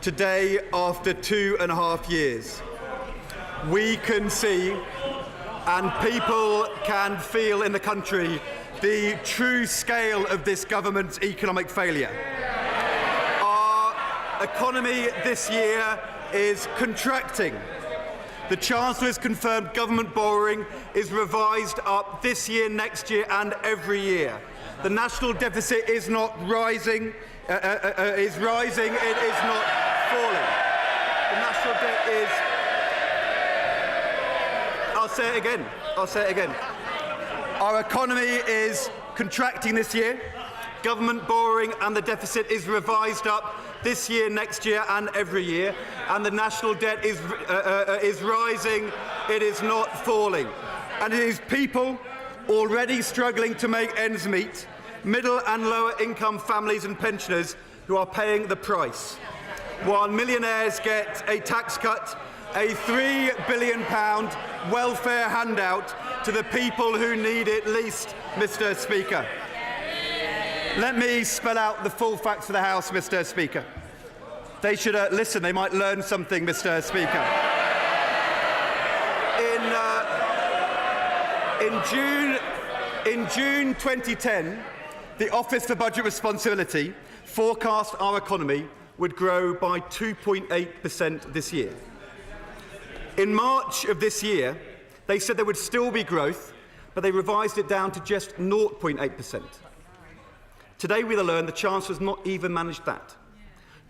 today after 2.5 years. We can see and people can feel in the country the true scale of this government's economic failure. Our economy this year is contracting. The Chancellor has confirmed government borrowing is revised up this year, next year and every year. The national deficit is not rising, it is not falling. The national debt is... I'll say it again. Our economy is contracting this year. Government borrowing and the deficit is revised up this year, next year and every year. And the national debt is rising, it is not falling. And it is people already struggling to make ends meet, middle and lower income families and pensioners who are paying the price. While millionaires get a tax cut, a £3 billion welfare handout to the people who need it least, Mr. Speaker. Let me spell out the full facts for the House, Mr. Speaker. They should listen, they might learn something, Mr. Speaker. In June 2010, the Office for Budget Responsibility forecast our economy would grow by 2.8% this year. In March of this year, they said there would still be growth, but they revised it down to just 0.8%. Today we learn the Chancellor has not even managed that.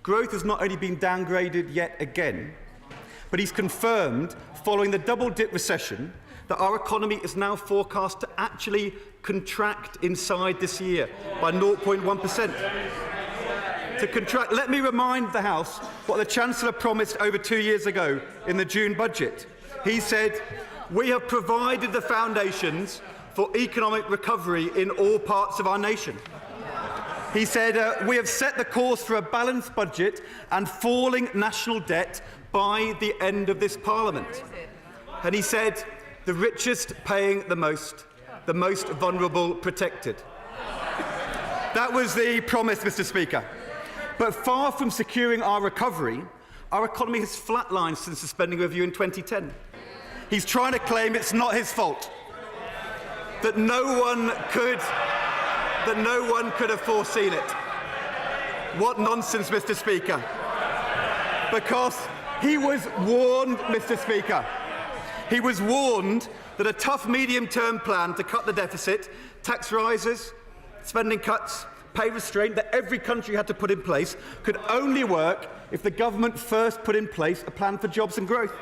Growth has not only been downgraded yet again, but he's confirmed, following the double-dip recession, that our economy is now forecast to actually contract inside this year by 0.1%. To contract. Let me remind the House what the Chancellor promised over 2 years ago in the June budget. He said, "We have provided the foundations for economic recovery in all parts of our nation." He said, "We have set the course for a balanced budget and falling national debt by the end of this Parliament." And he said, "The richest paying the most vulnerable protected." That was the promise, Mr. Speaker. But far from securing our recovery, our economy has flatlined since the spending review in 2010. He's trying to claim it's not his fault, that no one could have foreseen it. What nonsense, Mr. Speaker. Because he was warned, Mr. Speaker. He was warned that a tough medium-term plan to cut the deficit, tax rises, spending cuts, pay restraint that every country had to put in place could only work if the government first put in place a plan for jobs and growth.